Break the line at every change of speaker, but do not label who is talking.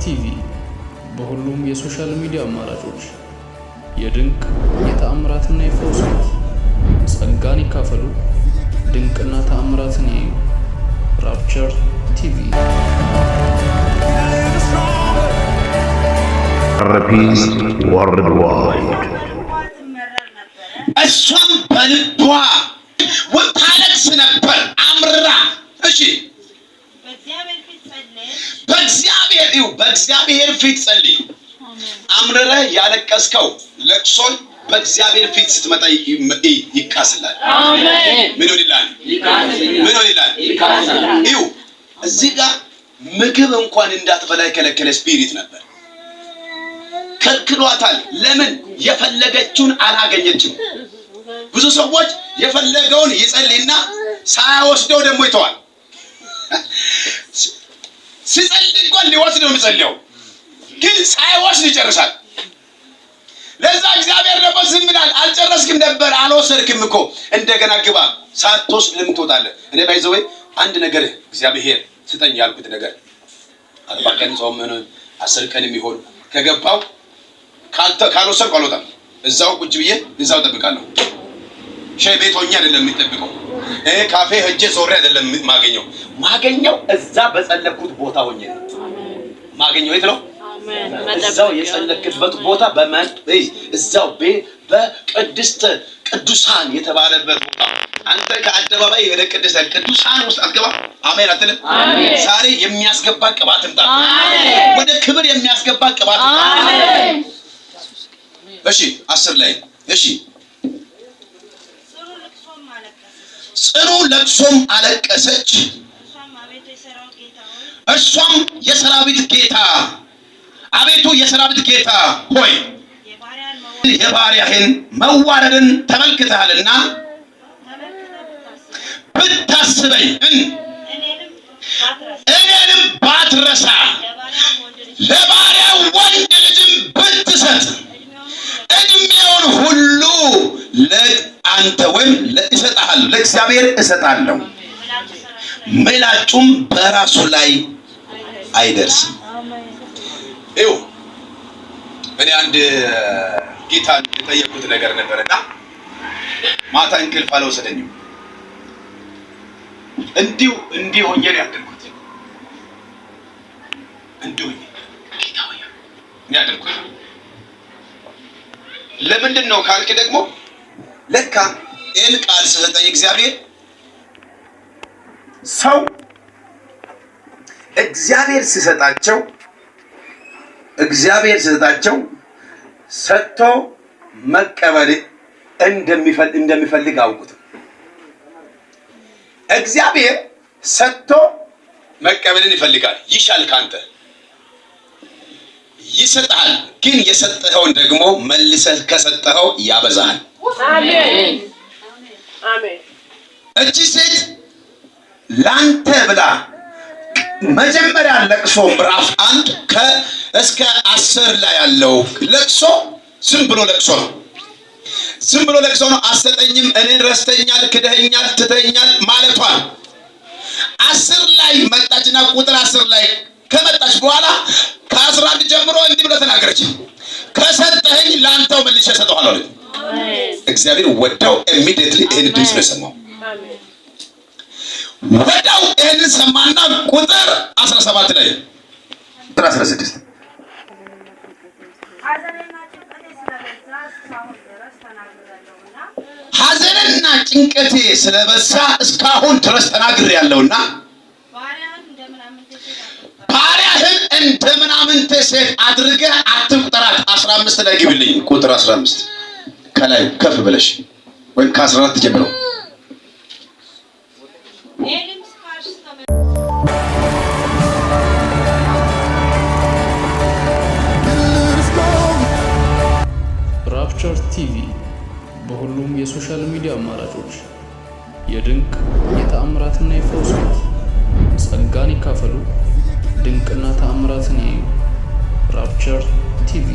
ቲቪ በሁሉም የሶሻል ሚዲያ አማራጮች የድንቅ የተአምራትና የፈውስ ጸጋን ይካፈሉ። ድንቅና ተአምራትን ያዩ። ራፕቸር ቲቪ
ፒስ ወርልድዋይድ።
እሷም በልቧ ታለቅስ ነበር አምርራ። እሺ በእግዚአብሔር ፊት ጸልይ። አምርረህ ያለቀስከው ለቅሶን በእግዚአብሔር ፊት ስትመጣ ይካስላል። አሜን። ምን ይላል? ይካስላል። ይኸው እዚህ ጋር ምግብ እንኳን እንዳትበላ የከለከለ ስፒሪት ነበር። ከልክሏታል። ለምን? የፈለገችውን አላገኘችም። ብዙ ሰዎች የፈለገውን ይጸልይና ሳይወስደው ደግሞ ይተዋል። ሲጸልይ እንኳን ሊወስድ ነው የሚጸልየው፣ ግን ሳይወስድ ይጨርሳል። ለዛ እግዚአብሔር ደግሞ ዝም ይላል። አልጨረስክም ነበር፣ አልወሰድክም እኮ እንደገና ግባ። ሳትወስድ ለምን ትወጣለህ? እኔ ባይዘው አንድ ነገር እግዚአብሔር ስጠኝ ያልኩት ነገር 40 ቀን ጾም ነው 10 ቀን የሚሆን ከገባው ካልወሰድኩ አልወጣም። እዛው ቁጭ ብዬ እዛው ጠብቃለሁ። ሻይ ቤት ሆኜ አይደለም የሚጠብቀው፣ ካፌ ሄጄ ዞሬ አይደለም ማገኘው እዛ በጸለኩት ቦታ ሆኜ ነው ማገኘው። የት ነው? እዛው የጸለክበት ቦታ እዛው በቅድስት ቅዱሳን የተባለበት ቦታ። አንተ ከአደባባይ ወደ ቅዱሳን ውስጥ አትገባ። አሜን አትልም? ዛሬ የሚያስገባ ቅባት እንጣ፣ ወደ ክብር የሚያስገባ ቅባት እንጣ። እሺ 10 ላይ እሺ ጽኑ ለቅሶም አለቀሰች። እሷም የሰራዊት ጌታ አቤቱ የሰራዊት ጌታ ሆይ የባሪያህን መዋረድን ተመልክተሃልና ብታስበኝ እኔንም ባትረሳ ለባሪያው ወንድ ልጅም ብትሰጥ እድሜውን ሁሉ ለአንተ ወይም እሰጥሃለሁ፣ ለእግዚአብሔር እሰጣለሁ፣ ምላጩም በራሱ ላይ አይደርስም። ይኸው እኔ አንድ ጌታን የጠየቁት ነገር ነበርና ማታ እንቅልፍ አልወሰደኝም። እንዲሁ ሆኜ ነው ያደርኩት። እንዲሁ ጌታ ሆይ ነው ያደርኩት። ለምንድን ነው ካልክ ደግሞ ለካ ይህን ቃል ስለሰጠኝ እግዚአብሔር ሰው እግዚአብሔር ሲሰጣቸው ሰጥቶ መቀበል እንደሚፈልግ አውቁት። እግዚአብሔር ሰጥቶ መቀበልን ይፈልጋል። ይሻል ካንተ ይሰጣል፣ ግን የሰጠኸውን ደግሞ መልሰህ ከሰጠኸው ያበዛሃል። አሜን አሜን። እቺ ሴት ላንተ ብላ መጀመሪያ ለቅሶ ምዕራፍ 1 እስከ 10 ላይ ያለው ለቅሶ ዝም ብሎ ለቅሶ ነው። አሰጠኝም፣ እኔን ረስተኛል፣ ክደኸኛል፣ ትተኸኛል ማለቷ 10 ላይ መጣችና ቁጥር 10 ላይ ከመጣች በኋላ ከ11 ጀምሮ እንዲህ ብሎ ተናገረች። ከሰጠኸኝ ላንተው መልሼ እሰጠዋለሁ አለ። እግዚአብሔር ወዳው ኢሚዲየትሊ ይሄን ድምፅ ነው የሰማው። ወዳው ይሄን ሰማና ቁጥር 17 ላይ ቁጥር 16 ሐዘንና ጭንቀቴ ስለበዛ እስካሁን ድረስ ተናግሬያለሁና ባሪያህን እንደ ምናምንቴ ሴት አድርገህ አትቁጠራት። 15 ላይ ግብልኝ። ቁጥር 15 ከላይ ከፍ ብለሽ ወይም ከ14 ጀምሮ
ራፕቸር ቲቪ በሁሉም የሶሻል ሚዲያ አማራጮች የድንቅ የተአምራትና የፈውስ ጸጋን ይካፈሉ። ድንቅና ተአምራትን ያዩ። ራፕቸር ቲቪ